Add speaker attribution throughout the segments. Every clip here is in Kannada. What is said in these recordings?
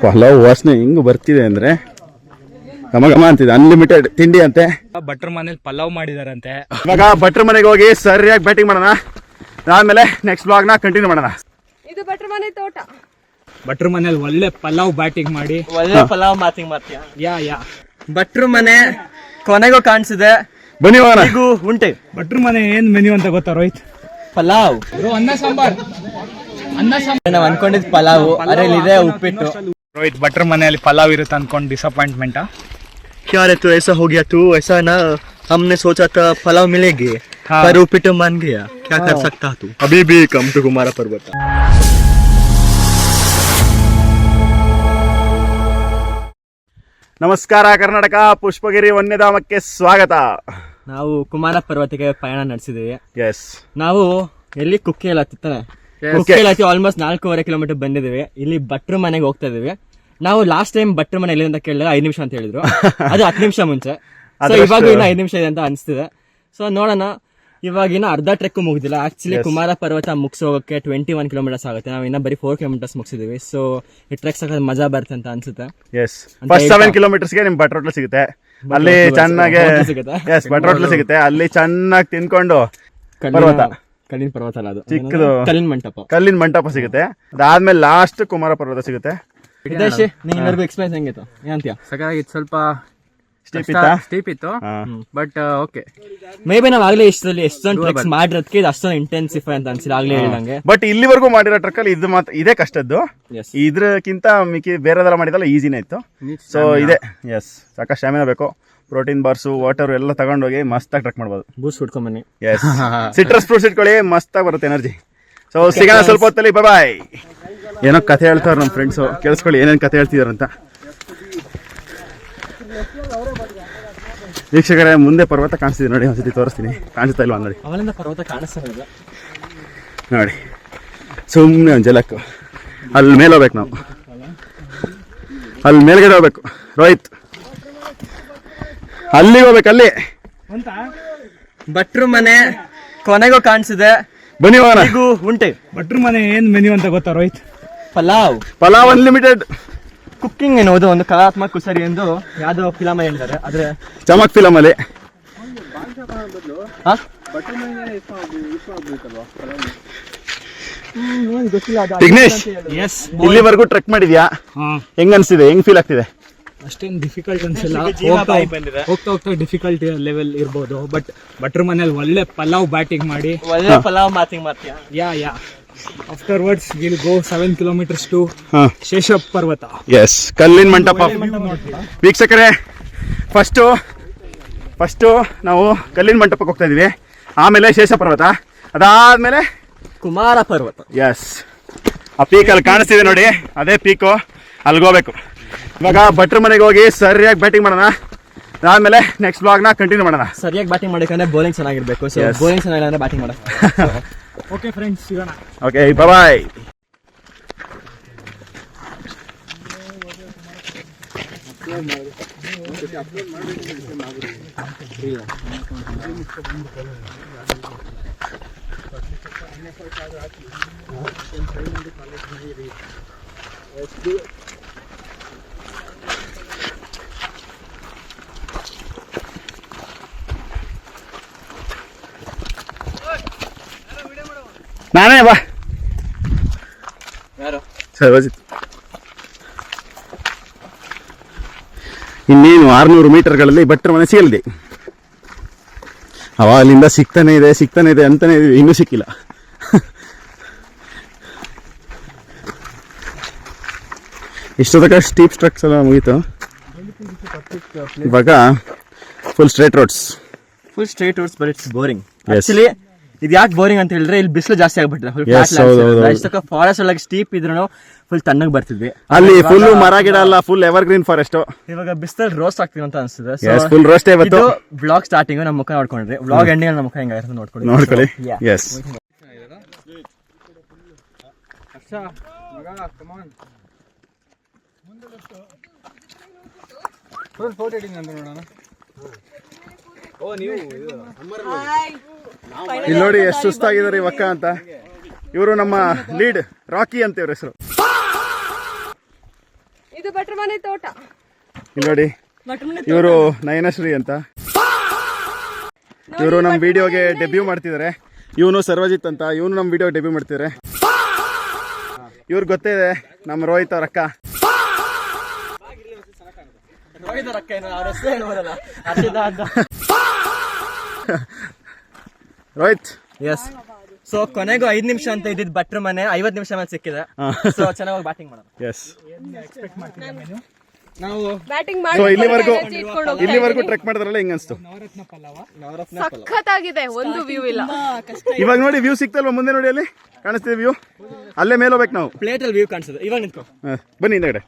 Speaker 1: ಪಲಾವ್ ವಾಸನೆ ಹಿಂಗ್ ಬರ್ತಿದೆ ಅಂದ್ರೆ ಘಮ ಘಮ ಅಂತಿದೆ. ಅನ್ಲಿಮಿಟೆಡ್ ತಿಂಡಿ ಅಂತೆ.
Speaker 2: ಭಟ್ರ ಮನೇಲಿ ಪಲಾವ್ ಮಾಡಿದಾರಂತೆ.
Speaker 1: ಇವಾಗ ಭಟ್ರ ಮನೆಗೆ ಹೋಗಿ ಸರಿಯಾಗಿ ಬ್ಯಾಟಿಂಗ್ ಮಾಡೋಣ. ಆಮೇಲೆ ನೆಕ್ಸ್ಟ್ ಬ್ಲಾಗ್ ನ ಕಂಟಿನ್ಯೂ ಮಾಡೋಣ.
Speaker 3: ಇದು ಭಟ್ರ ಮನೆ ತೋಟ.
Speaker 2: ಭಟ್ರ ಮನೇಲಿ ಒಳ್ಳೆ ಪಲಾವ್ ಬ್ಯಾಟಿಂಗ್ ಮಾಡಿ
Speaker 4: ಒಳ್ಳೆ ಪಲಾವ್ ಮಾತಿಂಗ್ ಮಾಡ್ತೀಯ.
Speaker 2: ಯಾ
Speaker 4: ಭಟ್ರು ಮನೆ ಕೊನೆಗೂ ಕಾಣಿಸಿದೆ.
Speaker 1: ಬನ್ನಿ ಹೋಗೋಣ.
Speaker 4: ಈಗ ಉಂಟೆ
Speaker 2: ಭಟ್ರ ಮನೆ ಏನ್ ಮೆನ್ಯೂ ಅಂತ ಗೊತ್ತಾ ರೋಹಿತ್?
Speaker 4: ಪಲಾವ್.
Speaker 2: ಅನ್ನ ಸಾಂಬಾರ್.
Speaker 4: ನಾವ್ ಅನ್ಕೊಂಡಿದ್ ಪಲಾವ್, ಅದ್ರಲ್ಲಿ ಇದೆ ಉಪ್ಪಿಟ್ಟು.
Speaker 2: ರೋಹಿತ್ ಭಟ್ರ ಮನೆಯಲ್ಲಿ ಪಲಾವ್ ಇರುತ್ತೆ ಅನ್ಕೊಂಡು ಡಿಸಪಾಯಿಂಟ್ಮೆಂಟ್.
Speaker 4: क्या रे, तो ऐसा हो गया? तू ऐसा ना, हमने सोचा था पलाव मिलेगी, पर उपीटू मान गया. क्या कर सकता तू?
Speaker 1: अभी भी कम टू कुमारा पर्वत. ನಮಸ್ಕಾರ ಕರ್ನಾಟಕ, ಪುಷ್ಪಗಿರಿ ವನ್ಯಧಾಮಕ್ಕೆ ಸ್ವಾಗತ.
Speaker 4: ನಾವು ಕುಮಾರ ಪರ್ವತಕ್ಕೆ ಪಯಣ ನಡೆಸಿದೀವಿ.
Speaker 1: ಎಸ್,
Speaker 4: ನಾವು ಎಲ್ಲಿ ಕುಕ್ಕೆಲ್ಲ ಹತ್ತಾನೆ, ಕುಕ್ಕೆಲ್ಲ ಹತ್ತಿ ಆಲ್ಮೋಸ್ಟ್ 4.5 ಕಿಲೋಮೀಟರ್ ಬಂದಿದ್ದೀವಿ. ಇಲ್ಲಿ ಭಟ್ರ ಮನೆಗೆ ಹೋಗ್ತಾ ಇದೀವಿ. ನಾವು ಲಾಸ್ಟ್ ಟೈಮ್ ಭಟ್ರ ಮನೆ ಎಲ್ಲಿ ಅಂತ ಕೇಳಿದ್ರೆ 5 ನಿಮಿಷ ಅಂತ ಹೇಳಿದ್ರು. ಅದು 10 ನಿಮಿಷ ಮುಂಚೆ. ಸೊ ಇವಾಗ ಇನ್ನು 5 ನಿಮಿಷ ಇದೆ ಅಂತ ಅನಿಸ್ತಿದೆ. ಸೊ ನೋಡೋಣ. ಇವಾಗ ಇನ್ನು ಅರ್ಧ ಟ್ರೆಕ್ ಮುಗಿದಿಲ್ಲ. ಆಕ್ಚುಲಿ ಕುಮಾರ ಪರ್ವತ ಮುಗಿಸೋಗಕ್ಕೆ 21 ಕಿಲೋಮೀಟರ್ಸ್ ಆಗುತ್ತೆ. ನಾವು ಇನ್ನ ಬರೀ 4 ಕಿಲೋಮೀಟರ್ಸ್ ಮುಗಿಸಿದೀವಿ. ಸೊ ಈ ಟ್ರೆಕ್ ಸಾಕೋದು ಮಜಾ ಬರುತ್ತೆ ಅಂತ ಅನ್ಸುತ್ತೆ.
Speaker 1: ಎಸ್, ಫಸ್ಟ್ 7 ಕಿಲೋಮೀಟರ್ಸ್ಗೆ ನಿಮ್ ಭಟ್ರ ಹೋಟ್ಲು ಸಿಗುತ್ತೆ. ಅಲ್ಲಿ ಚೆನ್ನಾಗಿ ಎಸ್ ಭಟ್ರ ಹೋಟ್ಲು ಸಿಗುತ್ತೆ. ಅಲ್ಲಿ ಚೆನ್ನಾಗಿ ತಿನ್ಕೊಂಡು ಪರ್ವತ,
Speaker 4: ಕಲ್ಲಿನ ಪರ್ವತ ಅಲ್ಲ ಅದು,
Speaker 1: ಚಿಕ್ಕದು
Speaker 4: ಕಲ್ಲಿನ
Speaker 1: ಮಂಟಪ ಸಿಗುತ್ತೆ. ಅದಾದ್ಮೇಲೆ ಲಾಸ್ಟ್ ಕುಮಾರ ಪರ್ವತ ಸಿಗುತ್ತೆ.
Speaker 4: ವಿದೇಶಿ ನಿಂಗೆ ಎಕ್ಸ್ಪೀರಿಯನ್ಸ್ ಹೆಂಗಿತ್ತು? ಏನಂತೀಯ?
Speaker 2: ಸಕಾಗಿತ್ತು. ಸ್ವಲ್ಪ ಸ್ಟೀಪ್ ಇತ್ತು, ಬಟ್ ಓಕೆ.
Speaker 4: ಮೇ ಬಿ ನಾವ್ ಆಗ್ಲೇ ಇಷ್ಟರಲ್ಲಿ ಎಷ್ಟೊಂದು ಟ್ರೆಕ್ಸ್ ಮಾಡಿರೋದಕ್ಕೆ ಇದು ಅಷ್ಟೊಂದು ಇಂಟೆನ್ಸಿಫೈ ಅಂತ ಅನ್ಸಿಲ್ಲ ಆಗ್ಲೇ ಹೇಳ್ದಂಗೆ.
Speaker 1: ಬಟ್ ಇಲ್ಲಿವರೆಗೂ ಮಾಡಿರೋ ಟ್ರಕ್ ಅಲ್ಲಿ ಇದು ಮಾತ್ರ ಇದೇ ಕಷ್ಟದ್ದು. ಇದ್ರಕ್ಕಿಂತ ಮಿಕ್ಕಿ ಬೇರೆದೆಲ್ಲ ಮಾಡಿದಲ್ಲ ಈಸಿನೇ ಇತ್ತು. ಸೊ ಇದೆ, ಎಸ್, ಸಾಕಷ್ಟು ಸ್ಟಾಮಿನಾ ಬೇಕು. ಪ್ರೋಟೀನ್ ಬಾರ್ಸು, ವಾಟರ್ ಎಲ್ಲ ತಗೊಂಡೋಗಿ ಮಸ್ತಾಗಿ ಟ್ರಕ್ ಮಾಡ್ಬೋದು.
Speaker 4: ಬೂಸ್ಟ್ ಹುಡ್ಕೊಂಬನ್ನಿ.
Speaker 1: ಎಸ್, ಸಿಟ್ರಸ್ ಫ್ರೂಟ್ಸ್ ಇಟ್ಕೊಳ್ಳಿ, ಮಸ್ತಾಗಿ ಬರುತ್ತೆ ಎನರ್ಜಿ. ಸೊ ಸಿಗೋಣ ಸ್ವಲ್ಪ ಹೊತ್ತಲ್ಲಿ. ಬಾಯ್. ಏನೋ ಕಥೆ ಹೇಳ್ತಾರ ನಮ್ಮ ಫ್ರೆಂಡ್ಸು, ಕೇಳಿಸ್ಕೊಳ್ಳಿ ಏನೇನು ಕಥೆ ಹೇಳ್ತಿದಾರಂತ. ವೀಕ್ಷಕರೇ, ಮುಂದೆ ಪರ್ವತ ಕಾಣಿಸ್ತಿದೆ ನೋಡಿ, ಒಂದ್ಸತಿ ತೋರಿಸ್ತೀನಿ. ಕಾಣಿಸ್ತಾ ಇಲ್ವಾ ನೋಡಿ?
Speaker 4: ಅವನಿಂದ ಪರ್ವತ ಕಾಣಿಸ್ತಾ ಇಲ್ಲ
Speaker 1: ನೋಡಿ, ಸುಮ್ಮನೆ ಒಂದು ಜಲಕ್ಕು. ಅಲ್ಲಿ ಮೇಲೆ ಹೋಗ್ಬೇಕು ನಾವು, ಅಲ್ಲಿ ಮೇಲ್ಗಡೆ ಹೋಗ್ಬೇಕು. ರೋಹಿತ್, ಅಲ್ಲಿಗೆ ಹೋಗ್ಬೇಕು. ಅಲ್ಲಿ
Speaker 4: ಭಟ್ರು ಮನೆ ಕೊನೆಗೂ ಕಾಣಿಸಿದೆ.
Speaker 1: ಬನ್ನಿ ಹೋಗೋಣ.
Speaker 4: ಈಗ ಉಂಟೆ.
Speaker 2: ಭಟ್ರ ಮನೆ ಏನ್ ಮೆನ್ಯೂ ಅಂತ ಗೊತ್ತಾ ರೋಹಿತ್?
Speaker 4: ಪಲಾವ್
Speaker 1: ಅನ್ಲಿಮಿಟೆಡ್
Speaker 4: ಕುಕ್ಕಿಂಗ್ ಎನ್ನುವುದು ಒಂದು ಕಲಾತ್ಮಕ ಕುಸರಿ ಎಂದು ಯಾವ್ದೋ ಫಿಲಮ್ ಹೇಳ್ತಾರೆ. ಆದ್ರೆ
Speaker 1: ಚಮಕ್ ಫಿಲಮ್ ಅಲ್ಲಿ ವಿಘ್ನೇಶ್, ಇಲ್ಲಿವರೆಗೂ ಟ್ರೆಕ್ ಮಾಡಿದ್ಯಾ? ಹೆಂಗ್ ಅನ್ಸಿದೆ? ಹೆಂಗ್ ಫೀಲ್ ಆಗ್ತಿದೆ?
Speaker 2: ಅಷ್ಟೇನು ಡಿಫಿಕಲ್ಟ್ ಅನ್ಸಿಲ್ಲ. ಹೋಗ್ತಾ ಡಿಫಿಕಲ್ಟಿ ಲೆವೆಲ್ ಇರ್ಬೋದು. ಬಟ್ ಭಟ್ರ ಮನೇಲಿ ಒಳ್ಳೆ ಪಲಾವ್ ಬ್ಯಾಟಿಂಗ್ ಮಾಡಿ
Speaker 4: ಒಳ್ಳೆ ಪಲಾವ್ ಮಾತಿಂಗ್ ಮಾಡ್ತೀಯ.
Speaker 2: Yeah afterwards will go 7 kilometres to Shesha Parvata.
Speaker 1: Yes, ಕಲ್ಲಿನ ಮಂಟಪ. ವೀಕ್ಷಕರೇ, ಫಸ್ಟು ನಾವು ಕಲ್ಲಿನ ಮಂಟಪಕ್ಕೆ ಹೋಗ್ತಾ ಇದೀವಿ. ಆಮೇಲೆ ಶೇಷ ಪರ್ವತ, ಅದಾದ್ಮೇಲೆ
Speaker 4: ಕುಮಾರ ಪರ್ವತ.
Speaker 1: ಎಸ್, ಆ ಪೀಕ್ ಅಲ್ಲಿ ಕಾಣಿಸ್ತಿದೆ ನೋಡಿ, ಅದೇ ಪೀಕು. ಅಲ್ಲಿಗೆ ಹೋಗ್ಬೇಕು. ಇವಾಗ ಭಟ್ರ ಮನೆಗೆ ಹೋಗಿ ಸರಿಯಾಗಿ ಬ್ಯಾಟಿಂಗ್ ಮಾಡೋಣ. ಆಮೇಲೆ ನೆಕ್ಸ್ಟ್ ಬ್ಲಾಗ್ ನ ಕಂಟಿನ್ಯೂ ಮಾಡೋಣ.
Speaker 4: ಸರಿಯಾಗಿ ಬ್ಯಾಟಿಂಗ್ ಮಾಡಬೇಕಂದ್ರೆ ಬೌಲಿಂಗ್ ಚೆನ್ನಾಗಿರ್ಬೇಕು. ಸೊ ಬೌಲಿಂಗ್ ಚೆನ್ನಾಗಿಲ್ಲ ಅಂದ್ರೆ ಬ್ಯಾಟಿಂಗ್ ಮಾಡೋಣ.
Speaker 2: ಓಕೆ ಫ್ರೆಂಡ್ಸ್, ಸಿಗೋಣ.
Speaker 1: ಓಕೆ, ಬಾಯ್. ನಾನೇ ಬಾ. ಸರ್, ಇನ್ನೇನು 600 ಮೀಟರ್ಗಳಲ್ಲಿ ಭಟ್ರ ಮನೆ ಸಿಗಲಿದೆ. ಅಲ್ಲಿಂದ ಸಿಗ್ತಾನೆ ಇದೆ ಅಂತಾನೆ ಇದೆ, ಇನ್ನೂ ಸಿಕ್ಕಿಲ್ಲ. ಇಷ್ಟೊತ್ತಕ ಸ್ಟೀಪ್ ಸ್ಟ್ರಕ್ಸ್ ಎಲ್ಲ ಮುಗೀತು. ಇವಾಗ full straight roads.
Speaker 4: But it's boring. Actually ಇದು ಯಾಕೆ ಬೋರಿಂಗ್ ಅಂತ ಹೇಳಿದ್ರೆ ಇಲ್ಲಿ ಬಿಸಿಲು ಜಾಸ್ತಿ ಆಗ್ಬಿಟ್ರೆ ಫಾರೆಸ್ಟ್ ಒಳಗೆ ಸ್ಟೀಪ್ ಇದ್ರು ಫುಲ್ ತಣ್ಣಗೆ ಬರ್ತಿದ್ವಿ. ಅಲ್ಲಿ
Speaker 1: ಫುಲ್ ಮರ ಗಿಡ ಅಲ್ಲ, ಫುಲ್ ಎವರ್ ಗ್ರೀನ್ ಫಾರೆಸ್ಟ್.
Speaker 4: ಇವಾಗ ಬಿಸಿಲಲ್ಲಿ ರೋಸ್ಟ್ ಆಗ್ತೀವಿ ಅಂತ ಅನ್ಸುತ್ತೆ.
Speaker 1: Full roast. ಇವತ್ತು
Speaker 4: ಬ್ಲಾಗ್ ಸ್ಟಾರ್ಟಿಂಗ್ ನಮ್ಮ ಮುಖ ನೋಡ್ಕೊಂಡ್ರಿ, ಬ್ಲಾಗ್ ಎಂಡಿಂಗ್ ನಮ್ಮ ಮುಖ ಹೆಂಗಾಗಿರುತ್ತೆ
Speaker 1: ನೋಡ್ಕೊಳ್ಳಿ. ಎಸ್, ಇಲ್ಲಿ ನೋಡಿ ಎಷ್ಟು ಸುಸ್ತಾಗಿದ್ದಾರೆ ಇವಕ್ಕ ಅಂತ. ಇವರು ನಮ್ಮ ಲೀಡ್ ರಾಕಿ ಅಂತ ಇವ್ರ ಹೆಸರು.
Speaker 3: ಇದು ಭಟ್ರ ಮನೆ ತೋಟ.
Speaker 1: ಇಲ್ಲಿ ನೋಡಿ, ಇವರು ನಯನಶ್ರೀ ಅಂತ, ಇವರು ನಮ್ಮ ವಿಡಿಯೋಗೆ ಡೆಬ್ಯೂ ಮಾಡ್ತಿದ್ದಾರೆ. ಇವನು ಸರ್ವಜಿತ್ ಅಂತ, ಇವನು ನಮ್ಮ ವಿಡಿಯೋ ಡೆಬ್ಯೂ ಮಾಡ್ತಿದ್ದಾರೆ. ಇವ್ರಿಗೆ ಗೊತ್ತಿದೆ ನಮ್ಮ ರೋಹಿತ್ ಅವ್ರ ಅಕ್ಕ.
Speaker 4: ರೋಹಿತ್, ಎಸ್. ಸೊ ಕೊನೆಗೂ 5 ನಿಮಿಷ ಅಂತ ಇದ್ದಿದ್ದು ಭಟ್ರ ಮನೆ 50 ನಿಮಿಷ ಮೇಲೆ ಸಿಕ್ಕಿದೆ. ಸೊ ಚೆನ್ನಾಗಿ ಬ್ಯಾಟಿಂಗ್ ಮಾಡೋಣ.
Speaker 1: ಎಸ್,
Speaker 2: ನಾವು
Speaker 3: ಬ್ಯಾಟಿಂಗ್
Speaker 1: ಸೊ
Speaker 3: ಮಾಡಿ
Speaker 1: ಇಲ್ಲಿವರೆಗೂ ಟ್ರೆಕ್ ಮಾಡಿದ್ರಲ್ಲ, ಹೆಂಗ ಅನ್ಸ್ತು?
Speaker 2: ನವರತ್ನ ಪಲಾವ
Speaker 3: ಸಖತ್ತಾಗಿದೆ, ಒಂದು ವ್ಯೂ ಇಲ್ಲ.
Speaker 1: ಇವಾಗ ನೋಡಿ ವ್ಯೂ ಸಿಕ್ತಲ್ವಾ? ಮುಂದೆ ನೋಡಿ, ಅಲ್ಲಿ ಕಾಣಿಸ್ತಿದೆ ವ್ಯೂ. ಅಲ್ಲೇ ಮೇಲೆ ಹೋಗ್ಬೇಕು ನಾವು.
Speaker 4: ಪ್ಲೇಟ್ ಅಲ್ಲಿ ವ್ಯೂ ಕಾಣಿಸ್ತದೆ. ಇವಾಗ ನಿಂತ್ಕೋ,
Speaker 1: ಬನ್ನಿ ಹಿಂದಗಡೆ.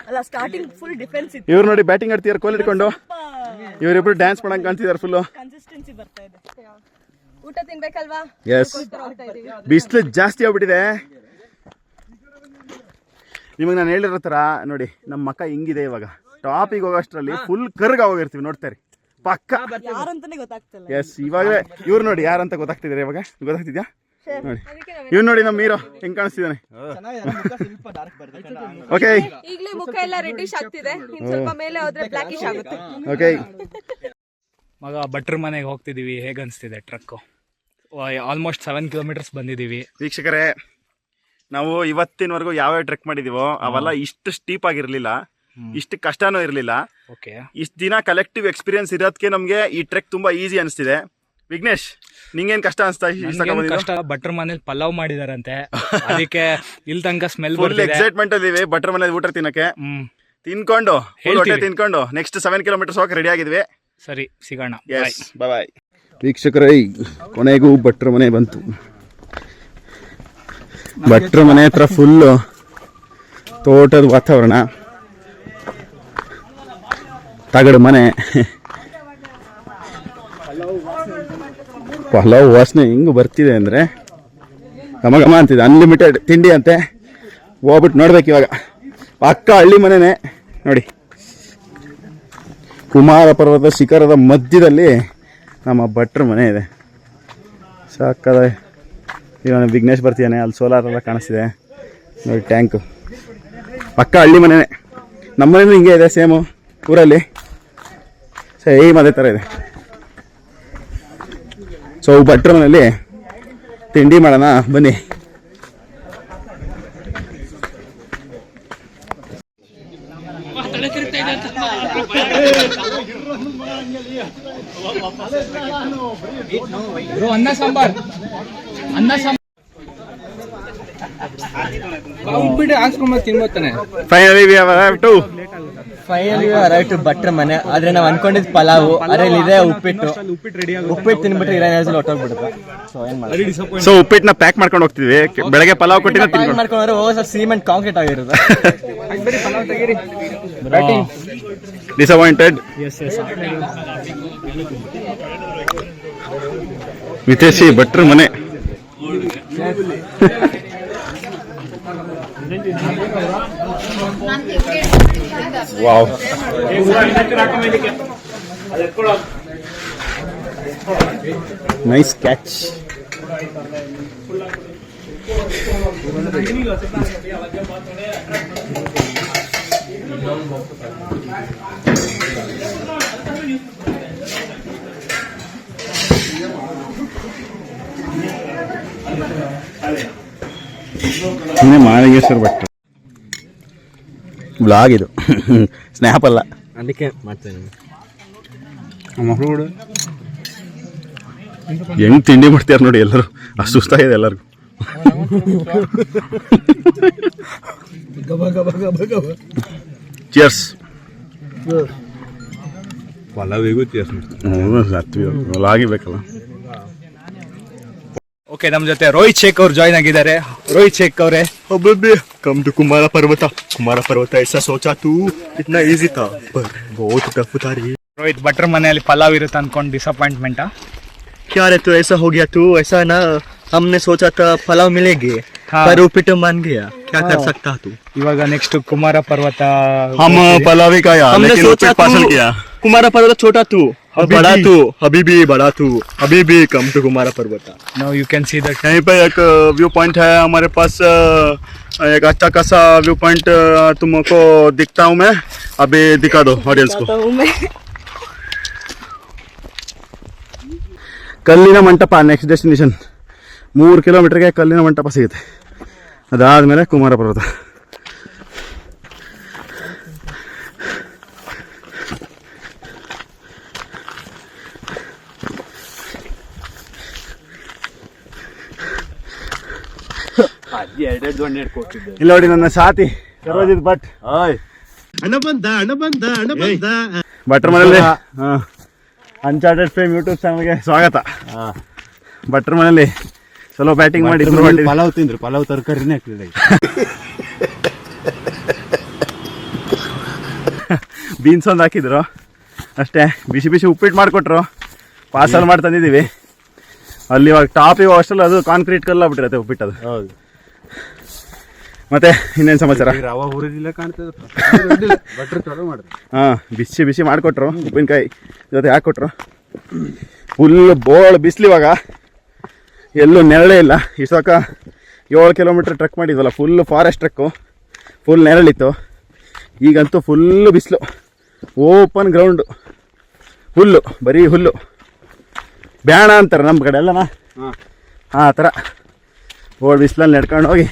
Speaker 3: ಅಲ್ಲ, ಸ್ಟಾರ್ಟಿಂಗ್ ಫುಲ್ ಡಿಫೆನ್ಸ್ ಇತ್ತು.
Speaker 1: ಇವ್ರು ನೋಡಿ ಬ್ಯಾಟಿಂಗ್ ಆಡ್ತಿದಾರೆ ಕೋಲ್ ಹಿಡ್ಕೊಂಡು. ಇವರಿಬ್ರು ಡ್ಯಾನ್ಸ್ ಮಾಡಂಗ್ ಕಾಣ್ತಿದಾರೆ ಫುಲ್ಲು.
Speaker 3: ಕನ್ಸಿಸ್ಟೆನ್ಸಿ ಬರ್ತಾ ಇದೆ. ಊಟ ತಿನ್ಬೇಕಲ್ವಾ?
Speaker 1: ಎಸ್, ಬಿಸಿಲು ಜಾಸ್ತಿ ಆಗ್ಬಿಟ್ಟಿದೆ. ನಿಮಗೆ ನಾನು ಹೇಳಿರೋ ಥರ ನೋಡಿ, ನಮ್ಮ ಮಕ್ಕ ಹಿಂಗಿದೆ. ಇವಾಗ ಟಾಪಿಗೆ ಹೋಗೋಷ್ಟರಲ್ಲಿ ಫುಲ್ ಕರ್ಗ ಹೋಗಿರ್ತೀವಿ. ನೋಡ್ತಾರೆ ಪಕ್ಕ
Speaker 3: ಯಾರಂತಾನೆ ಗೊತ್ತಾಗ್ತಿಲ್ಲ.
Speaker 1: ಎಸ್, ಇವಾಗ ಇವ್ರು ನೋಡಿ ಯಾರಂತ ಗೊತ್ತಾಗ್ತಿದ್ದಾರೆ. ಇವಾಗ ಗೊತ್ತಾಗ್ತಿದ್ಯಾ? ನೋಡಿ, ಇವ್ನು ನೋಡಿ ನಮ್ಮ ಹೀರೋ ಹೆಂಗ್ ಕಾಣಿಸ್ತಿದ್ದಾನೆ. ಓಕೆ,
Speaker 3: ಈಗಲೇ ಮುಖ ಎಲ್ಲ ರೆಡ್ಡಿಶ್ ಆಗ್ತಿದೆ, ಇನ್ ಸ್ವಲ್ಪ ಮೇಲೆ ಹೋದ್ರೆ ಬ್ಲಾಕಿಶ್ ಆಗುತ್ತೆ.
Speaker 1: ಓಕೆ
Speaker 2: ಮಗ ಭಟ್ರ ಮನೆಗೆ ಹೋಗ್ತಿದೀವಿ. ಹೇಗೆ ಅನಿಸ್ತಿದೆ ಟ್ರಕ್? ಆಲ್ಮೋಸ್ಟ್ 7 ಕಿಲೋಮೀಟರ್ಸ್ ಬಂದಿದ್ದೀವಿ.
Speaker 1: ವೀಕ್ಷಕರೇ, ನಾವು ಇವತ್ತಿನವರೆಗೂ ಯಾವ್ಯಾವ ಟ್ರೆಕ್ ಮಾಡಿದೀವೋ ಅವೆಲ್ಲ ಇಷ್ಟು ಸ್ಟೀಪ್ ಆಗಿರ್ಲಿಲ್ಲ, ಇಷ್ಟು ಕಷ್ಟನೂ ಇರಲಿಲ್ಲ.
Speaker 2: ಓಕೆ,
Speaker 1: ಇಷ್ಟು ದಿನ ಕಲೆಕ್ಟಿವ್ ಎಕ್ಸ್ಪೀರಿಯನ್ಸ್ ಇರೋದಕ್ಕೆ ನಮ್ಗೆ ಈ ಟ್ರೆಕ್ ತುಂಬಾ ಈಸಿ ಅನಿಸ್ತಿದೆ. ವಿಘ್ನೇಶ್, ನಿಂಗೇನ್ ಕಷ್ಟ ಅನಿಸ್ತಾ?
Speaker 2: ಕಷ್ಟ. ಭಟ್ರ ಮನೇಲಿ ಪಲಾವ್ ಮಾಡಿದಾರಂತೆ, ಅದಕ್ಕೆ ಇಲ್ಲಿ ತನಕ ಸ್ಮೆಲ್
Speaker 1: ಫುಲ್ ಎಕ್ಸೈಟ್ಮೆಂಟ್ ಅಲ್ಲಿ ಭಟ್ರ ಮನೇಲಿ ಊಟ ತಿನ್ನಕ್ಕೆ. ತಿನ್ಕೊಂಡು ಹೊಟ್ಟೆ ತಿನ್ಕೊಂಡು ನೆಕ್ಸ್ಟ್ 7 ಕಿಲೋಮೀಟರ್ಸ್ ಹೋಗಕ್ಕೆ ರೆಡಿ ಆಗಿದ್ವಿ.
Speaker 2: ಸರಿ, ಸಿಗೋಣ.
Speaker 1: ಬಾಯ್. ವೀಕ್ಷಕರೇ, ಕೊನೆಗೂ ಭಟ್ರ ಮನೆ ಬಂತು. ಭಟ್ರ ಮನೆ ಹತ್ರ ಫುಲ್ಲು ತೋಟದ ವಾತಾವರಣ, ತಗಡು ಮನೆ, ಪಲಾವ್ ವಾಸನೆ ಹಿಂಗೆ ಬರ್ತಿದೆ ಅಂದರೆ ಘಮ ಘಮ ಅಂತಿದೆ. ಅನ್ಲಿಮಿಟೆಡ್ ತಿಂಡಿ ಅಂತೆ. ಹೋಗ್ಬಿಟ್ಟು ನೋಡ್ಬೇಕು ಇವಾಗ. ಪಕ್ಕ ಹಳ್ಳಿ ಮನೆನೇ ನೋಡಿ. ಕುಮಾರ ಪರ್ವತ ಶಿಖರದ ಮಧ್ಯದಲ್ಲಿ ನಮ್ಮ ಭಟ್ರ ಮನೆ ಇದೆ. ಸಾಕದ. ಇವಾಗ ವಿಘ್ನೇಶ್ ಬರ್ತಿದ್ದಾನೆ. ಅಲ್ಲಿ ಸೋಲಾರ್ ಎಲ್ಲ ಕಾಣಿಸ್ತಿದೆ ನೋಡಿ, ಟ್ಯಾಂಕು. ಪಕ್ಕ ಹಳ್ಳಿ ಮನೆನೇ. ನಮ್ಮ ಮನೇನು ಹಿಂಗೆ ಇದೆ ಸೇಮು, ಊರಲ್ಲಿ ಸೇಮ್ ಅದೇ ಥರ ಇದೆ. ಸೊ ಭಟ್ರ ಮನೆಯಲ್ಲಿ ತಿಂಡಿ ಮಾಡೋಣ ಬನ್ನಿ.
Speaker 2: ಅನ್ನ ಸಾಂಬಾರ್ ಉಪ್ಪಿಟ್ಟು ಹಾಕ್ಸ್ಕೊಂಡ್ ತಿನ್ಬೋತಾನೆ.
Speaker 1: Finally we have arrived
Speaker 4: to ಭಟ್ರ ಮನೆ. ಆದ್ರೆ ನಾವು ಅನ್ಕೊಂಡಿದ್ ಪಲಾವು, ಅದ್ರಲ್ಲಿ ಇದೆ ಉಪ್ಪಿಟ್ಟು ತಿನ್ಬಿಟ್ರೆ ಇರೋ ಹೊಟ್ಟೋಗ್ಬಿಡುತ್ತೆ. ಸೊ ಏನ್ ಮಾಡೋದು?
Speaker 1: ಸೊ ಉಪ್ಪಿಟ್ಟನ್ನ ಪ್ಯಾಕ್ ಮಾಡ್ಕೊಂಡು ಹೋಗ್ತಿದ್ವಿ. ಬೆಳಗ್ಗೆ ಪಲಾವ್ ಕೊಟ್ಟಿನ
Speaker 4: ಮಾಡ್ಕೊಂಡ್ರೆ ಹೋಗೋದು ಸಿಮೆಂಟ್ ಕಾಂಕ್ರೀಟ್ ಆಗಿರುತ್ತೆ.
Speaker 1: ಡಿಸಪಾಯಿಂಟೆಡ್. ವಿತೇಶಿ ಭಟ್ರ ಮನೆ. Wow, nice catch. ಮಾಳಿಂಗೇಶ್ವರ ಭಟ್ರು ಬ್ಲಾಗ್ ಇದು, ಸ್ನ್ಯಾಪ್ ಅಲ್ಲ.
Speaker 4: ಅದಕ್ಕೆ ಮಾಡ್ತೇನೆ.
Speaker 1: ಹೆಂಗ್ ತಿಂಡಿ ಮಾಡ್ತೀರ ನೋಡಿ ಎಲ್ಲರೂ. ಅಷ್ಟು ಸುಸ್ತಾಗಿದೆ ಎಲ್ಲರಿಗೂ. ಚಿಯರ್ಸ್.
Speaker 5: ಪಲಾವಿಗೂ ಚಿಯರ್ಸ್.
Speaker 1: ಆಗಿಬೇಕಲ್ಲ.
Speaker 2: ಓಕೆ, ನಮ್ ಜೊತೆ ರೋಹಿತ್ ಶೇಖ್ ಅವ್ರು ಜಾಯ್ನ್ ಆಗಿದ್ದಾರೆ. ರೋಹಿತ್ ಶೇಖ್ ಅವರೇ,
Speaker 5: कम टू कुमारा पर्वत ऐसा सोचा तू इतना इजी था पर बहुत टफ था रे.
Speaker 2: ರೋಹಿತ್, ಭಟ್ರ ಮನೆಯಲ್ಲಿ ಪಲಾವ್ ಇರುತ್ತೆ ಅನ್ಕೊಂಡು ಡಿಸಪಾಯಿಂಟ್ಮೆಂಟಾ?
Speaker 5: क्या रे तू ऐसा हो गया तू ऐसा ना हमने सोचा था पलाव मिलेगी पर उपीट मान गया क्या कर सकता तू.
Speaker 2: ಇವಾಗ ನೆಕ್ಸ್ಟ್ ಕುಮಾರ ಪರ್ವತ.
Speaker 1: हम पलावी का यार
Speaker 5: हमने
Speaker 1: लेकिन
Speaker 5: सोचा
Speaker 1: पार्सल
Speaker 5: तू
Speaker 1: किया.
Speaker 5: कुमारा पर्वत छोटा तू बड़ा तू हबीबी कम टू कुमारा पर्वत.
Speaker 2: Now you can see that.
Speaker 1: यहीं पे एक व्यू पॉइंट है हमारे पास, एक अच्छा खासा व्यू पॉइंट तुमको दिखता हूँ मैं, अभी दिखा दो ऑडियंस को. ಕಲ್ಲಿನ ಮಂಟಪ ನೆಕ್ಸ್ಟ್ ಡೆಸ್ಟಿನೇಷನ್. 3 ಕಿಲೋಮೀಟರ್ಗೆ ಕಲ್ಲಿನ ಮಂಟಪ ಸಿಗುತ್ತೆ. ಅದಾದಮೇಲೆ ಕುಮಾರ ಪರ್ವತ. ಇಲ್ಲಿ ನೋಡಿ ನನ್ನ ಸಾಥಿ ಸರ್ವಜಿತ್ ಭಟ್. ಭಟ್ರ ಮನೆಯಲ್ಲಿ ಅನ್ಚಾರ್ಟೆಡ್ ಫೇಮ್ ಯೂಟ್ಯೂಬ್ ಚಾನಲ್ಗೆ ಸ್ವಾಗತ. ಭಟ್ರ ಮನೆಯಲ್ಲಿ ಚಲೋ ಬ್ಯಾಟಿಂಗ್ ಮಾಡಿ
Speaker 6: ಪಲಾವ್ ತಿಂದ್ರು, ಪಲಾವ್ ತರಕಾರಿನೇ ಆಗ್ತಿದೆ.
Speaker 1: ಬೀನ್ಸ್ ಒಂದು ಹಾಕಿದ್ರು ಅಷ್ಟೇ, ಬಿಸಿ ಬಿಸಿ ಉಪ್ಪಿಟ್ಟು ಮಾಡಿಕೊಟ್ರು, ಪಾರ್ಸಲ್ ಮಾಡಿ ತಂದಿದ್ದೀವಿ. ಅಲ್ಲಿ ಇವಾಗ ಟಾಪ್ ಇವಾಗ ಅಷ್ಟಲ್ಲ, ಅದು ಕಾಂಕ್ರೀಟ್ ಕಲ್ಲ ಬಿಟ್ಟಿರತ್ತೆ ಉಪ್ಪಿಟ್ಟದು.
Speaker 6: ಹೌದು.
Speaker 1: ಮತ್ತೆ ಇನ್ನೇನು ಸಮಾಚಾರ?
Speaker 6: ರವಾ ಹುರಿದಿಲ್ಲ ಕಾಣ್ತದೆ. ಭಟ್ರು ಚಲೋ ಮಾಡಿದ್ರು.
Speaker 1: ಹಾಂ, ಬಿಸಿ ಬಿಸಿ ಮಾಡಿಕೊಟ್ರು, ಉಪ್ಪಿನಕಾಯಿ ಜೊತೆ ಹಾಕ್ಕೊಟ್ರು. ಫುಲ್ ಬೋಳ್ ಬಿಸಿಲು, ಇವಾಗ ಎಲ್ಲೂ ನೆರಳೇ ಇಲ್ಲ. ಇಷ್ಟಕ್ಕ 7 ಕಿಲೋಮೀಟ್ರ್ ಟ್ರೆಕ್ ಮಾಡಿದ್ವಲ್ಲ, ಫುಲ್ ಫಾರೆಸ್ಟ್ ಟ್ರೆಕ್ಕು, ಫುಲ್ ನೆರಳಿತ್ತು. ಈಗಂತೂ ಫುಲ್ಲು ಬಿಸಿಲು, ಓಪನ್ ಗ್ರೌಂಡು, ಹುಲ್ಲು, ಬರೀ ಹುಲ್ಲು. ಬ್ಯಾಣ ಅಂತಾರೆ ನಮ್ಮ ಕಡೆ ಎಲ್ಲನಾ, ಆ ಥರ ಬೋಳ್ ಬಿಸಿಲಲ್ಲಿ ನಡ್ಕೊಂಡು ಹೋಗಿ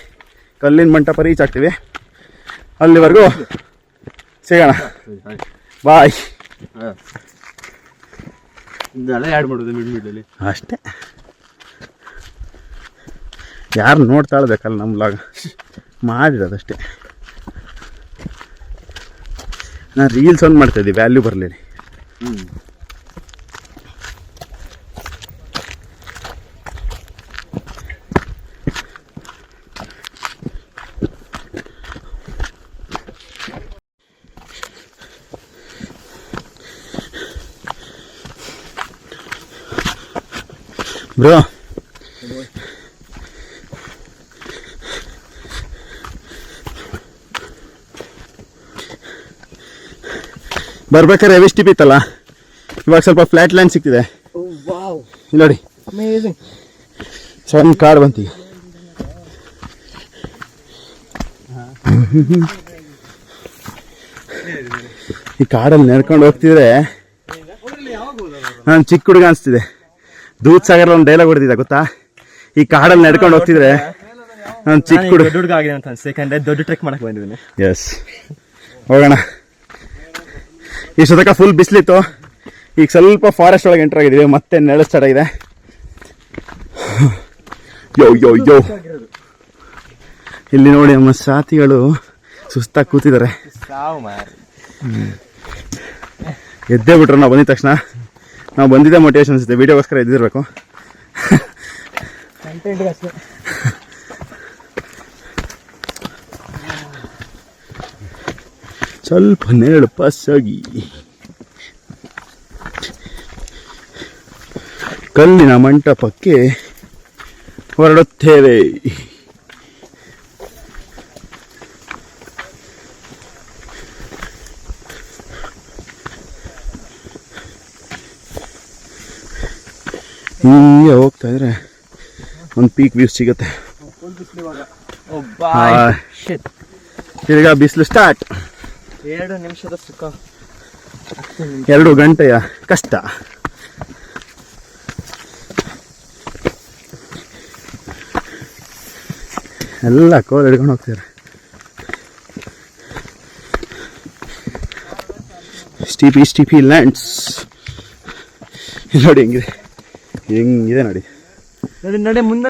Speaker 1: ಕಲ್ಲಿನ ಮಂಟಪ ರೀಚ್ ಆಗ್ತೀವಿ. ಅಲ್ಲಿವರೆಗೂ ಸಿಗೋಣ, ಬಾಯ್.
Speaker 6: ಇದೆಲ್ಲ ಆ್ಯಡ್ ಮಾಡೋದು ಮಿಡ್ಲಿ
Speaker 1: ಅಷ್ಟೇ. ಯಾರು ನೋಡ್ತಾಳ್ಬೇಕಲ್ಲ ನಮ್ಮ ವ್ಲಾಗ್ ಮಾಡಿರೋದಷ್ಟೇ. ನಾನು ರೀಲ್ಸ್ ಒಂದು ಮಾಡ್ತಾಯಿದ್ದೆ, ವ್ಯಾಲ್ಯೂ ಬರಲಿ. ಬ್ರೋ, ಬರ್ಬೇಕಾದ್ರೆ ಹೆವಿ ಸ್ಟಿಪ್ ಇತ್ತಲ್ಲ, ಇವಾಗ ಸ್ವಲ್ಪ ಫ್ಲಾಟ್ ಲ್ಯಾಂಡ್ ಸಿಗ್ತಿದೆ. ಇಲ್ಲಿ ನೋಡಿ, ಸಣ್ಣ ಕಾಡು ಬಂತೀಗ. ಈ ಕಾಡಲ್ಲಿ ನಡ್ಕೊಂಡು ಹೋಗ್ತಿದ್ರೆ ನಾನು ಚಿಕ್ಕ ಹುಡುಗ ಅನಿಸ್ತಿದೆ. ದೂದ್ ಸಾಗರ್ ಒಂದು ಡೈಲಾಗ್ ಹೊಡೆದಿದ್ದ ಗೊತ್ತಾ? ಈ ಕಾಡಲ್ಲಿ ನಡ್ಕೊಂಡು ಹೋಗ್ತಿದ್ರೆ ನಾನು ಚಿಕ್ಕ
Speaker 4: ಹುಡುಗ ಆಗಿದೆ ಅಂತ ಅನ್ಸುತ್ತೆ, ಯಾಕಂದ್ರೆ ದೊಡ್ಡ ಟ್ರೆಕ್ ಮಾಡಕ್ ಬಂದಿದ್ದೀನಿ.
Speaker 1: ಎಸ್, ಹೋಗೋಣ. ಇಷ್ಟೊತ್ತಕ ಫುಲ್ ಬಿಸಿಲಿತ್ತು, ಈಗ ಸ್ವಲ್ಪ ಫಾರೆಸ್ಟ್ ಒಳಗೆ ಎಂಟರ್ ಆಗಿದ್ದೀವಿ, ಮತ್ತೆ ನೆರಳು ಸ್ಟಾರ್ಟ್ ಆಗಿದೆ. ಯೋ ಯೋ ಯೋ, ಇಲ್ಲಿ ನೋಡಿ ನಮ್ಮ ಸಾಥಿಗಳು ಸುಸ್ತಾಗಿ ಕೂತಿದ್ದಾರೆ. ಎದ್ದೇ ಬಿಟ್ರು ನಾವು ಬಂದಿದ ತಕ್ಷಣ. ನಾವು ಬಂದಿದ್ದೆ ಮೋಟಿವೇಶನ್ ಅನಿಸುತ್ತೆ, ವೀಡಿಯೋಗೋಸ್ಕರ ಎದ್ದಿರಬೇಕು. ಸ್ವಲ್ಪ ನೆರಳು ಪಾಸಾಗಿ ಕಲ್ಲಿನ ಮಂಟಪಕ್ಕೆ ಹೊರಡುತ್ತೇವೆ. ಹಿಂಗೆ ಹೋಗ್ತಾ ಇದ್ರೆ ಒಂದು ಪೀಕ್ ವ್ಯೂ ಸಿಗುತ್ತೆ. ಈಗ ಬಿಸಿಲು ಸ್ಟಾರ್ಟ್.
Speaker 4: 2 ನಿಮಿಷದ ಸುಖ,
Speaker 1: 2 ಗಂಟೆಯ ಕಷ್ಟ. ಎಲ್ಲ ಕೋಲ್ ಹಿಡ್ಕೊಂಡು ಹೋಗ್ತಾರೆ. ಸ್ಟೀಪಿ ಲ್ಯಾಂಡ್ಸ್ ನೋಡಿ ಹೆಂಗಿದೆ ನೋಡಿ.
Speaker 4: ನಡೆ ಮುಂದೆ.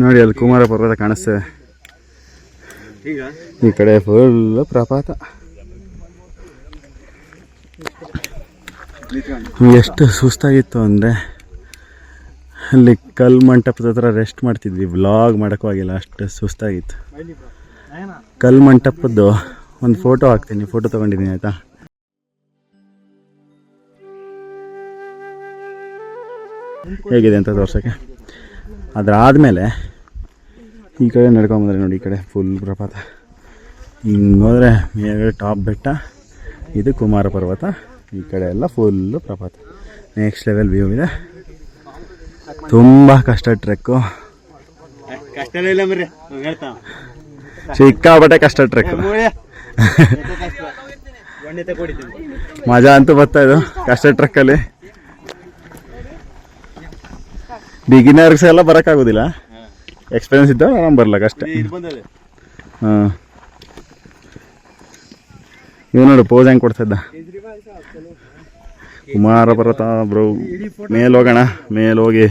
Speaker 1: ನೋಡಿ ಅಲ್ಲಿ ಕುಮಾರ ಪರ್ವತ ಕಾಣಿಸ್ತದೆ. ಈ ಕಡೆ ಫುಲ್ ಪ್ರಪಾತ. ಎಷ್ಟು ಸುಸ್ತಾಗಿತ್ತು ಅಂದರೆ ಅಲ್ಲಿ ಕಲ್ಲು ಮಂಟಪದ ಹತ್ರ ರೆಸ್ಟ್ ಮಾಡ್ತಿದ್ವಿ. ವ್ಲಾಗ್ ಮಾಡೋಕ್ಕೂ ಆಗಿಲ್ಲ, ಅಷ್ಟು ಸುಸ್ತಾಗಿತ್ತು. ಕಲ್ಲು ಮಂಟಪದ್ದು ಒಂದು ಫೋಟೋ ಹಾಕ್ತೀನಿ, ಫೋಟೋ ತೊಗೊಂಡಿದ್ದೀನಿ ಆಯಿತಾ. ಹೇಗಿದೆ ಅಂತ ತೋರ್ಸೋಕ್ಕೆ. ಅದಾದಮೇಲೆ ಈ ಕಡೆ ನಡ್ಕೊಂಬಂದ್ರೆ ನೋಡಿ, ಈ ಕಡೆ ಫುಲ್ ಪ್ರಪಾತ. ಹಿಂಗೆ ಹೋದರೆ ಮೇಲ್ಗಡೆ ಟಾಪ್ ಬೆಟ್ಟ, ಇದು ಕುಮಾರ ಪರ್ವತ, ಈ ಕಡೆ ಎಲ್ಲ ಫುಲ್ಲು ಪ್ರಪಾತ. ನೆಕ್ಸ್ಟ್ ಲೆವೆಲ್ ವ್ಯೂ ಇದೆ. ತುಂಬ ಕಷ್ಟ ಟ್ರೆಕ್ಕು, ಸಿಕ್ಕಾಪಟ್ಟೆ ಕಷ್ಟ ಟ್ರೆಕ್. ಮಜಾ ಅಂತೂ ಬರ್ತಾ ಇದು ಕಷ್ಟ ಟ್ರೆಕ್ಕಲ್ಲಿ. ಬಿಗಿನರ್ಸ್ ಎಲ್ಲ ಬರೋಕ್ಕಾಗೋದಿಲ್ಲ, ಎಕ್ಸ್ಪೀರಿಯನ್ಸ್ ಇದ್ದ ಆರಾಮ್ ಬರ್ಲಕ್ಕ ಅಷ್ಟೇ. ಹಾಂ, ಇವ್ ನೋಡು ಪೋಸ್ ಹೆಂಗೆ ಕೊಡ್ತಾ ಇದ್ದ. ಕುಮಾರ ಪರ್ವತ ಬ್ರೋ. ಮೇಲೆ ಹೋಗೋಣ, ಮೇಲೆ ಹೋಗಿ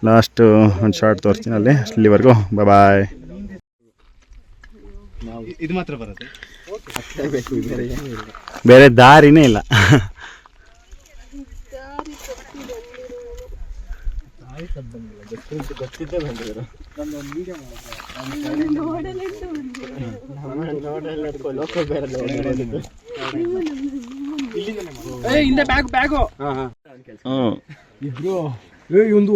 Speaker 1: ಲಾಸ್ಟ್ ಒಂದು ಶಾರ್ಟ್ ತೋರಿಸ್ತೀನಿ ಅಲ್ಲಿ. ಅಲ್ಲಿವರೆಗೂ ಬಾಯ್.
Speaker 6: ಇದು ಮಾತ್ರ ಬರುತ್ತೆ,
Speaker 1: ಬೇರೆ ದಾರಿನೇ ಇಲ್ಲ.
Speaker 2: ಒಂದು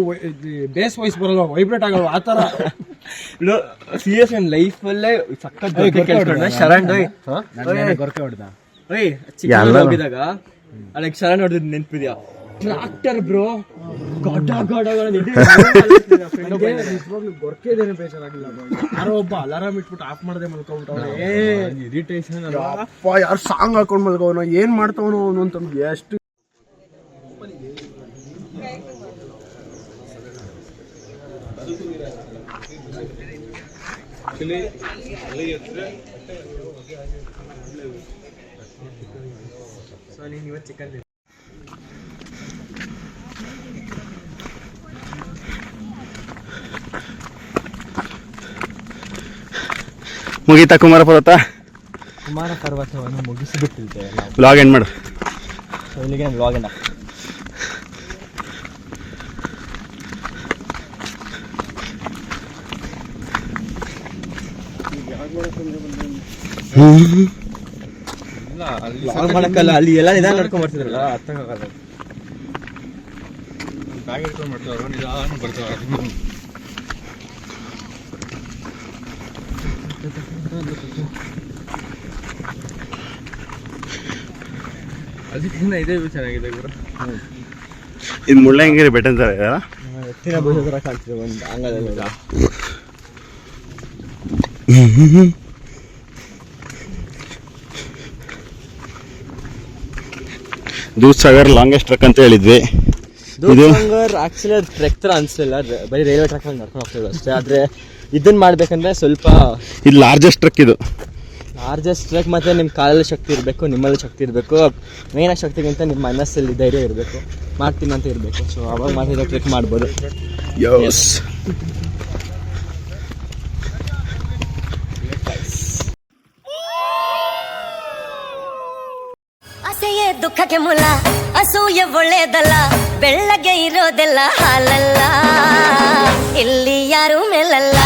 Speaker 2: ಬೇಸ್ ವಾಯ್ಸ್ ಬರಲ್ಲ, ವೈಬ್ರೇಟ್ ಆಗಲ್ಲ ಆ ತರ.
Speaker 4: ಸೀರಿಯಸ್ ಲೈಫ್ ಅಲ್ಲೇ ಸಖತ್ ಶರಣ್
Speaker 2: ಗೊರಕೆ ಹೊಡೆದ
Speaker 4: ಹೋಗಿದಾಗ ಅದಕ್ಕೆ ಶರಣ್ ಹೊಡೆದ್ ನೆನ್ಪಿದ್ಯಾ? ಟ್ರಾಕ್ಟರ್ ಬ್ರೋ,
Speaker 2: ಗೊರಕೆದೇನೆ ಬೇಜಾರಾಗಿಲ್ಲ. ಯಾರೋ ಒಬ್ಬ ಅಲಾರಾಮ್ ಇಟ್ಬಿಟ್ಟು ಆಫ್ ಮಾಡದೆ ಮಲ್ಕೊಂಡ್ಬಿಟ್ಟವನು. ಇರಿಟೇಷನ್ ಅಪ್ಪ, ಯಾರು ಸಾಂಗ್ ಹಾಕೊಂಡ್ ಮಲ್ಕೋನು, ಏನ್ ಮಾಡ್ತಾವನು ಅವನು ಅಂತ ಎಷ್ಟು.
Speaker 1: ಮುಗೀತಾ ಕುಮಾರ ಪರ್ವತ?
Speaker 4: ಕುಮಾರ ಪರ್ವತವನ್ನು ಮುಗಿಸಿಬಿಟ್ಟಿದ್ದೇವೆ ನಾವು.
Speaker 1: ವ್ಲಾಗ್ ಎಂಡ್ ಮಾಡು.
Speaker 4: ಸೊ ಇಲ್ಲಿಗೆ ವ್ಲಾಗ್ ಎಂಡ್. ವ್ಲಾಗ್ ಮಾಡಕ್ಕಲ್ಲ, ಅಲ್ಲಿ ಎಲ್ಲ ನಿಧಾನ ನಡ್ಕೊಂಡ್ ಬರ್ತಿದ್ರಲ್ಲ, ಅರ್ಥ ಆಗಲ್ಲ.
Speaker 6: ಬ್ಯಾಗ್ ಇಟ್ಕೊಂಡು ಮಾಡ್ತಾವ್ರ, ನಿಧಾನ ಬರ್ತಾವ.
Speaker 4: ಅದಕ್ಕಿಂತ ಇದೇ ಚೆನ್ನಾಗಿದೆ ಗುರು.
Speaker 1: ಇದು ಮುಳ್ಳಯ್ಯನಗಿರಿ ಬೆಟ್ಟ ಅಂತಾರೆ ಅಲ್ಲ,
Speaker 4: ಎತ್ತಿನ ಭುಜ ಥರ ಕಾಣ್ತಿದೆ ಒಂದು ಅಂಗದಲ್ಲಿ.
Speaker 1: ದೂದ್ಸಾಗರ್ ಲಾಂಗೆಸ್ಟ್ ಟ್ರೆಕ್ ಅಂತ ಹೇಳಿದ್ವಿ.
Speaker 4: ದೂದ್ಸಾಗರ್ ಆಕ್ಚುಲಿ ಅದು ಟ್ರೆಕ್ ಥರ ಅನಿಸಲಿಲ್ಲ, ಬರೀ ರೈಲ್ವೆ ಟ್ರ್ಯಾಕ್ ಅಲ್ಲಿ ನಡ್ಕೊಂಡು ಹೋಗ್ತಿದ್ರು ಅಷ್ಟೇ. ಆದರೆ ಇದನ್ನ ಮಾಡ್ಬೇಕಂದ್ರೆ ಸ್ವಲ್ಪ
Speaker 1: ಇದು ಲಾರ್ಜೆಸ್ಟ್ ಟ್ರೆಕ್. ಇದು
Speaker 4: ಲಾರ್ಜೆಸ್ಟ್ ಟ್ರೆಕ್. ಮತ್ತು ನಿಮ್ಮ ಕಾಲಲ್ಲಿ ಶಕ್ತಿ ಇರಬೇಕು, ನಿಮ್ಮಲ್ಲಿ ಶಕ್ತಿ ಇರಬೇಕು. ಮೇಯ್ನಾಗಿ ಶಕ್ತಿಗಿಂತ ನಿಮ್ಮ ಮನಸ್ಸಲ್ಲಿ ಧೈರ್ಯ ಇರಬೇಕು, ಮಾಡ್ತೀನಿ ಅಂತ ಇರಬೇಕು. ಸೊ ಅವಾಗ ಮಾತ್ರ ಟ್ರೆಕ್ ಮಾಡ್ಬೋದು.
Speaker 1: ಯಸ್.
Speaker 7: ಆಸೆಯೇ ದುಃಖಕ್ಕೆ ಮೂಲ, ಅಸೂಯೆ ಒಳ್ಳೇದಲ್ಲ, ಬೆಳ್ಳಗೆ ಇರೋದೆಲ್ಲ ಹಾಲಲ್ಲ, ಇಲ್ಲಿ ಯಾರು ಮೇಲಲ್ಲ.